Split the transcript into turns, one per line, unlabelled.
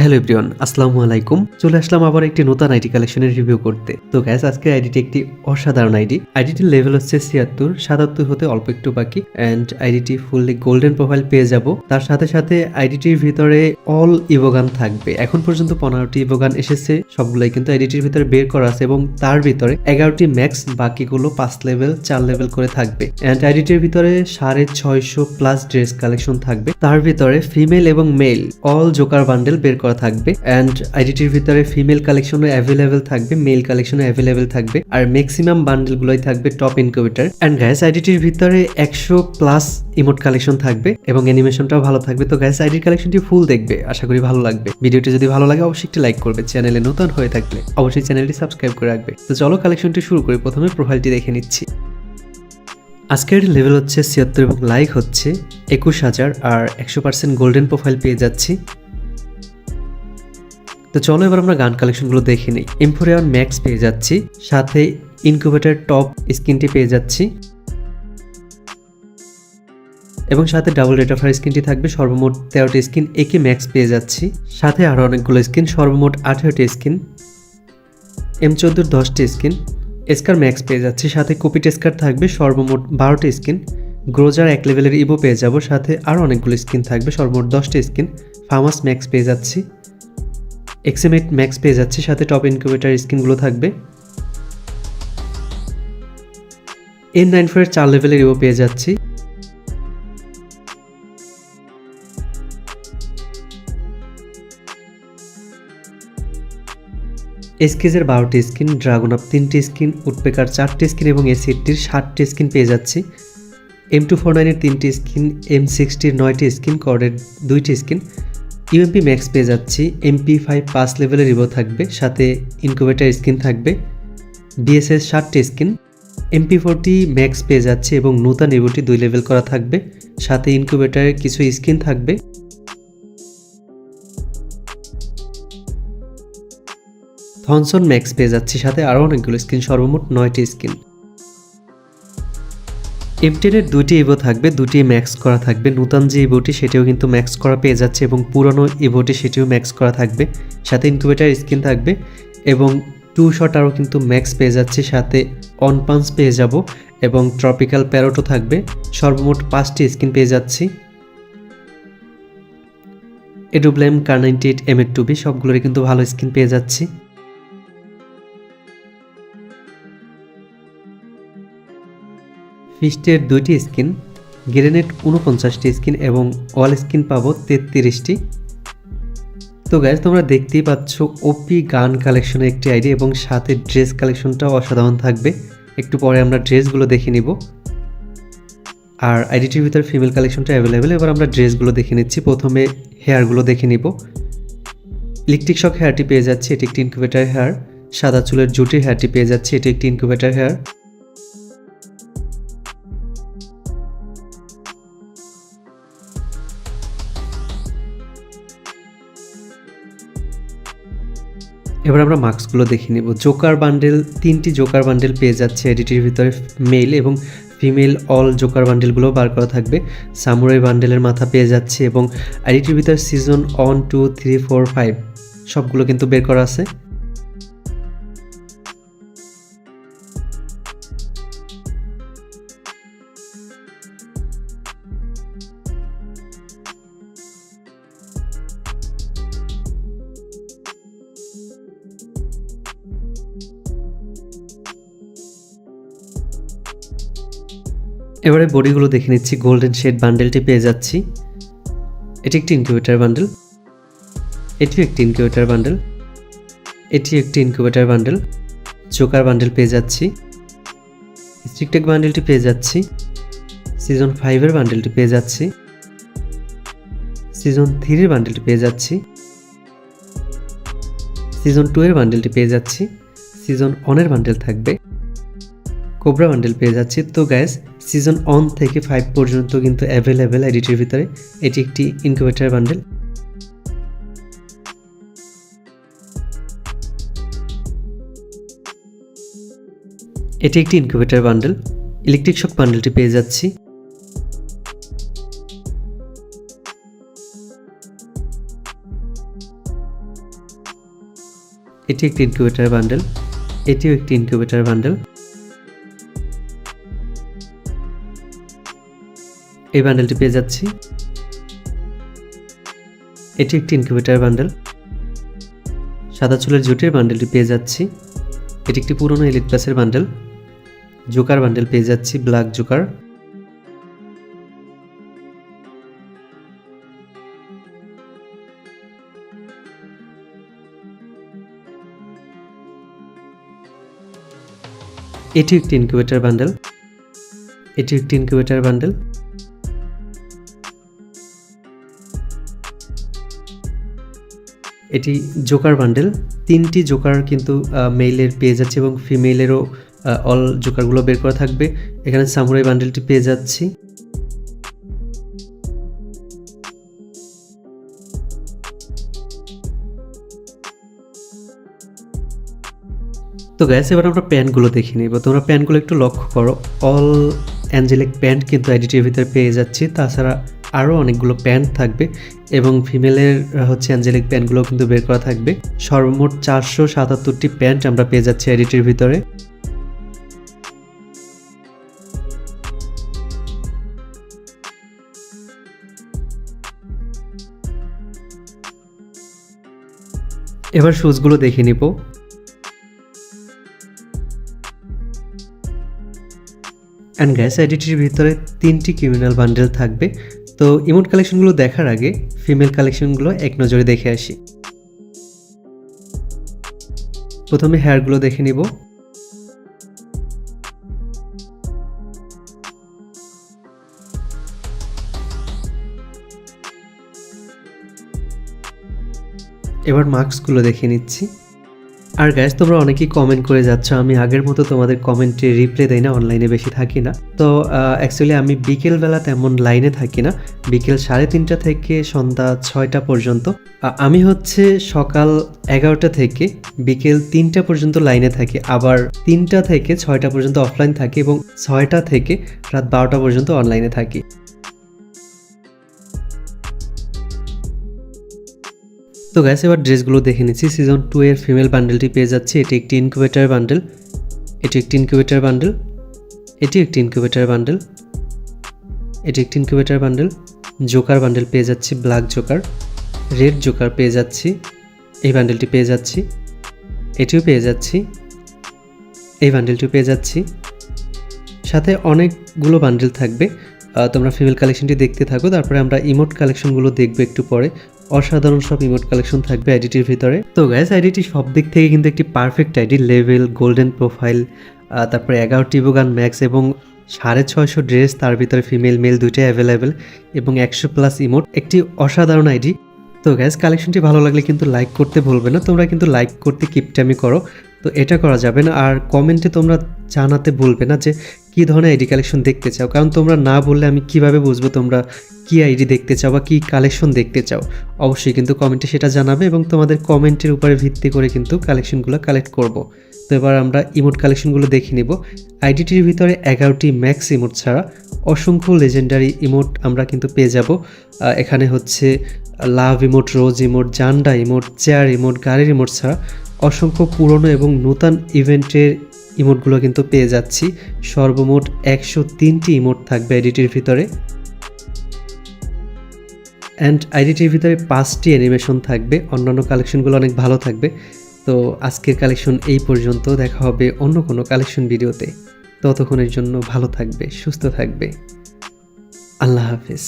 Hello everyone, আসসালামু আলাইকুম। চলে আসলাম আবার একটি নতুন আইডি কালেকশনের রিভিউ করতে। তো গ্যাস, আজকের আইডিটি একটি অসাধারণ আইডি। আইডিটির লেভেল হচ্ছে ৭৬, ৭৭ হতে অল্প একটু বাকি। অ্যান্ড আইডিটি ফুললি গোল্ডেন প্রোফাইল পেয়ে যাব। তার সাথে সাথে আইডিটির ভিতরে অল ইভোগান থাকবে। এখন পর্যন্ত 15টি ইভোগান এসেছে, সবগুলাই কিন্তু আইডিটির ভিতরে বের করা আছে এবং তার ভিতরে 11টি ম্যাক্স, বাকিগুলো 5 লেভেল 4 লেভেল করে থাকবে। অ্যান্ড আইডিটির ভিতরে 650+ ড্রেস কালেকশন থাকবে। তার ভিতরে ফিমেল এবং মেল অল জোকার বান্ডেল বের করা থাকবে। অ্যান্ড আইডিটির ভিতরে ফিমেল কালেকশনও অ্যাভেলেবেল থাকবে, মেল কালেকশনও অ্যাভেলেবেল থাকবে, আর ম্যাক্সিমাম বান্ডেলগুলোই থাকবে টপ ইনকিউবেটর। অ্যান্ড গ্যাস, আইডিটির ভিতরে 100+ ইমোট কালেকশন থাকবে এবং অ্যানিমেশনটাও ভালো থাকবে। তো গ্যাস, আইডির কালেকশনটি ফুল দেখবে, আশা করি ভালো লাগবে। ভিডিওটি যদি ভালো লাগে অবশ্যই একটি লাইক করবে, চ্যানেলে নতুন হয়ে থাকলে অবশ্যই চ্যানেলটি সাবস্ক্রাইব করে রাখবে। তো চলো কালেকশনটি শুরু করি। প্রথমে প্রোফাইলটি দেখে নিচ্ছি। আজকের লেভেল হচ্ছে ৭৬ এবং লাইক হচ্ছে ২১,০০০, আর 100% গোল্ডেন প্রোফাইল পেয়ে যাচ্ছি। তো চলো এবার আমরা গান কালেকশনগুলো দেখে নিই। এমফোরিয়ান ম্যাক্স পেয়ে যাচ্ছি, সাথে ইনকিউবেটর টপ স্কিনটি পেয়ে যাচ্ছি এবং সাথে ডাবল রেট অফ ফায়ার স্কিনটি থাকবে। সর্বমোট 13টি স্কিন। একে ম্যাক্স পেয়ে যাচ্ছি, সাথে আরও অনেকগুলো স্কিন, সর্বমোট 18টি স্কিন। M14 10টি স্কিন। এসকার ম্যাক্স পেয়ে যাচ্ছি, সাথে কপি টেস্কার থাকবে, সর্বমোট 12টি স্কিন। গ্রোজার 1 লেভেলের ইভো পেয়ে যাব, সাথে আরও অনেকগুলো স্কিন থাকবে, সর্বমোট 10টি স্কিন। ফার্মাস ম্যাক্স পেয়ে যাচ্ছি, এক্সএমএট ম্যাক্স পেয়ে যাচ্ছি, সাথে টপ ইনকিউবেটর স্কিনগুলো থাকবে। N94 এর 4 লেভেলের ইভো পেয়ে যাচ্ছি। এসকেজের 12টি স্কিন, ড্রাগন আপ 3টি স্কিন, উডপেকার 4টি স্কিন এবং এসিটির 60টি স্কিন পেয়ে যাচ্ছি। M249 এর 3টি স্কিন, M60 এর 9টি স্কিন, কর্ডের 2টি স্কিন। ইউএমপি ম্যাক্স পেয়ে যাচ্ছি, MP5 5 লেভেলের রিভো থাকবে, সাথে ইনকিউবেটর স্কিন থাকবে। বিএসএস 60টি স্কিন। MP40 ম্যাক্স পেয়ে যাচ্ছে এবং নতুন রিভোটি 2 লেভেল করা থাকবে, সাথে ইনকিউবেটরের কিছু স্কিন থাকবে। থনসন ম্যাক্স পেয়ে যাচ্ছি, সাথে আরও অনেকগুলো স্কিন, সর্বমোট 9টি স্কিন। M10 এর 2টি ইভো থাকবে, 2টি ম্যাক্স করা থাকবে। নতুন যে ইভোটি সেটিও কিন্তু ম্যাক্স করা পেয়ে যাচ্ছে এবং পুরনো ইভোটি সেটিও ম্যাক্স করা থাকবে, সাথে ইনকিউবেটর স্কিন থাকবে এবং 2 শট আরও কিন্তু ম্যাক্স পেয়ে যাচ্ছে, সাথে অন পাঞ্চ পেয়ে যাব এবং ট্রপিক্যাল প্যারোটও থাকবে। সর্বমোট 5টি স্কিন পেয়ে যাচ্ছি। এডুব্লেম কার98 M8 সবগুলোরই কিন্তু ভালো স্কিন পেয়ে যাচ্ছি। ফিস্টের 2টি স্কিন, গ্রেনেড 49টি স্কিন এবং অল স্কিন পাবো 33টি। তো গাইজ, তোমরা দেখতেই পাচ্ছ ওপি গান কালেকশনের একটি আইডি এবং সাথে ড্রেস কালেকশনটাও অসাধারণ থাকবে। একটু পরে আমরা ড্রেসগুলো দেখে নিব, আর আইডিটির ভিতরে ফিমেল কালেকশনটা অ্যাভেলেবেল। এবার আমরা ড্রেসগুলো দেখে নিচ্ছি। প্রথমে হেয়ারগুলো দেখে নিব। ইলেকট্রিক শক হেয়ারটি পেয়ে যাচ্ছি, এটি একটি ইনকিউবেটর হেয়ার। সাদা চুলের জুটির হেয়ারটি পেয়ে যাচ্ছি, এটি একটি ইনকিউবেটর হেয়ার। এবার আমরা মাস্কগুলো দেখে নিব। জোকার বান্ডেল, 3টি জোকার বান্ডেল পেয়ে যাচ্ছে এডিটির ভিতরে, মেল এবং ফিমেল অল জোকার বান্ডেলগুলো বার করা থাকবে। সামুরাই বান্ডেলের মাথা পেয়ে যাচ্ছে এবং এডিটির ভিতরে সিজন 1 2 3 4 5 সবগুলো কিন্তু বের করা আছে। এবারে বডিগুলো দেখে নিচ্ছি। গোল্ডেন শেড বান্ডেলটি পেয়ে যাচ্ছি, এটি একটি ইনকিউবেটর বান্ডেল। এটিও একটি ইনকিউবেটর বান্ডেল। এটি একটি ইনকিউবেটর বান্ডেল। জোকার বান্ডেল পেয়ে যাচ্ছি। স্ট্রিকটেক বান্ডেলটি পেয়ে যাচ্ছি। সিজন 5 এর বান্ডেলটি পেয়ে যাচ্ছি। সিজন 3 এর বান্ডেলটি পেয়ে যাচ্ছি। সিজন 2 এর বান্ডেলটি পেয়ে যাচ্ছি। সিজন 1 এর বান্ডেল থাকবে। কোবরা বান্ডেল পেয়ে যাচ্ছি। তো গাইস, সিজন 1 থেকে 5 পর্যন্ত কিন্তু অ্যাভেলেবেল এডিটের ভিতরে। এটি একটি ইনকিউবেটর বান্ডেল। এটি একটি ইনকিউবেটর বান্ডেল। ইলেকট্রিক শক বান্ডেলটি পেয়ে যাচ্ছি। এটি একটি ইনকিউবেটর বান্ডেল, এটিও একটি ইনকিউবেটর বান্ডেল। এই বান্ডেলটি পেয়ে যাচ্ছি। এটি একটি ইনকিউবেটর বান্ডেল। সাদা চুলের জুটের বান্ডেলটি পেয়ে যাচ্ছি। এটি একটি পুরনো এলিট প্লাসের বান্ডেল। জোকার বান্ডেল পেয়ে যাচ্ছি, ব্ল্যাক জোকার। এটি একটি ইনকিউবেটর বান্ডেল, এটি একটি ইনকিউবেটর বান্ডেল। এটি জোকার বান্ডেল। 3টি জোকার কিন্তু মেইলের পেয়ে যাচ্ছে এবং ফিমেলেরও অল জোকারগুলো বের করা থাকবে। এখানে সামুরাই বান্ডেলটি পেয়ে যাচ্ছি। তো গ্যাস এবার আমরা প্যান্টগুলো দেখে নিব। তোমরা প্যান্টগুলো একটু লক্ষ্য করো, অল অ্যাঞ্জেলিক প্যান্ট কিন্তু আইডিটির ভিতরে পেয়ে যাচ্ছি। তাছাড়া আরও অনেকগুলো প্যান্ট থাকবে এবং ফিমেলের হচ্ছে অ্যাঞ্জেলিক প্যান্টগুলো কিন্তু বের করা থাকবে। সর্বমোট 477টি প্যান্ট আমরা পেয়ে যাচ্ছি আইডিটির ভিতরে। এবার শুজগুলো দেখে নিব। অ্যান্ড গ্যাস আইডিটির ভিতরে 3টি ক্রিমিনাল বান্ডেল থাকবে। তো ইমোট কালেকশনগুলো দেখার আগে ফিমেল কালেকশনগুলো এক নজরে দেখে আসি। প্রথমে হেয়ারগুলো দেখে নিব। এবার মার্কসগুলো দেখে নিচ্ছি। আর গ্যাস তোমরা অনেকেই কমেন্ট করে যাচ্ছ, আমি আগের মতো তোমাদের কমেন্টে রিপ্লাই দেই না, অনলাইনে বেশি থাকি না। তো অ্যাকচুয়ালি আমি বিকেলবেলা তেমন লাইনে থাকি না, বিকেল 3:30 থেকে সন্ধ্যা 6টা পর্যন্ত। আমি হচ্ছে সকাল 11টা থেকে বিকেল 3টা পর্যন্ত লাইনে থাকি, আবার 3টা থেকে 6টা পর্যন্ত অফলাইন থাকি এবং 6টা থেকে রাত 12টা পর্যন্ত অনলাইনে থাকি। তো গ্যাস এবার ড্রেসগুলো দেখে নিচ্ছি। সিজন 2 এর ফিমেল বান্ডেলটি পেয়ে যাচ্ছে। এটি একটি ইনকিউবেটর বান্ডেল, এটি একটি ইনকিউবেটর বান্ডেল, এটি একটি ইনকিউবেটর বান্ডেল, এটি একটি ইনকিউবেটর বান্ডেল। জোকার বান্ডেল পেয়ে যাচ্ছি, ব্ল্যাক জোকার, রেড জোকার পেয়ে যাচ্ছি, এই বান্ডেলটি পেয়ে যাচ্ছি, এটিও পেয়ে যাচ্ছি, এই বান্ডেলটিও পেয়ে যাচ্ছি। সাথে অনেকগুলো বান্ডেল থাকবে। তোমরা ফিমেল কালেকশনটি দেখতে থাকো, তারপরে আমরা ইমোট কালেকশনগুলো দেখবো একটু পরে। অসাধারণ সব ইমোট কালেকশন থাকবে আইডিটির ভিতরে। তো গাইস আইডিটি সব দিক থেকে কিন্তু একটি perfect ID, level, golden profile, তারপরে 11টি ইভোগান ম্যাক্স এবং 650 ড্রেস, তার ভিতরে ফিমেল মেল দুইটাই অ্যাভেলেবেল এবং 100+ ইমোট, একটি অসাধারণ আইডি। তো গাইস কালেকশনটি ভালো লাগলে কিন্তু লাইক করতে ভুলবে না। তোমরা কিন্তু লাইক করতে কিপটামি করো, তো এটা করা যাবে না। আর কমেন্টে তোমরা জানাতে ভুলবে না যে কী ধরনের আইডি কালেকশন দেখতে চাও, কারণ তোমরা না বললে আমি কিভাবে বুঝবো তোমরা কী আইডি দেখতে চাও বা কী কালেকশন দেখতে চাও। অবশ্যই কিন্তু কমেন্টে সেটা জানাবে এবং তোমাদের কমেন্টের উপরে ভিত্তি করে কিন্তু কালেকশনগুলো কালেক্ট করব। তো এবার আমরা ইমোট কালেকশনগুলো দেখে নিব। আইডিটির ভিতরে 11টি ম্যাক্স ইমোট ছাড়া অসংখ্য লেজেন্ডারি ইমোট আমরা কিন্তু পেয়ে যাব। এখানে হচ্ছে লাভ ইমোট, রোজ ইমোট, জান্ডা ইমোট, চেয়ার ইমোট, গাড়ির ইমোট ছাড়া অসংখ্য পুরনো এবং নূতন ইভেন্টের ইমোটগুলো কিন্তু পেয়ে যাচ্ছি। সর্বমোট 103টি ইমোট থাকবে আইডিটির ভিতরে। অ্যান্ড আইডিটির ভিতরে 5টি অ্যানিমেশন থাকবে। অন্যান্য কালেকশনগুলো অনেক ভালো থাকবে। তো আজকের কালেকশন এই পর্যন্ত, দেখা হবে অন্য কোনো কালেকশন ভিডিওতে। ততক্ষণের জন্য ভালো থাকবে, সুস্থ থাকবে। আল্লাহ হাফেজ।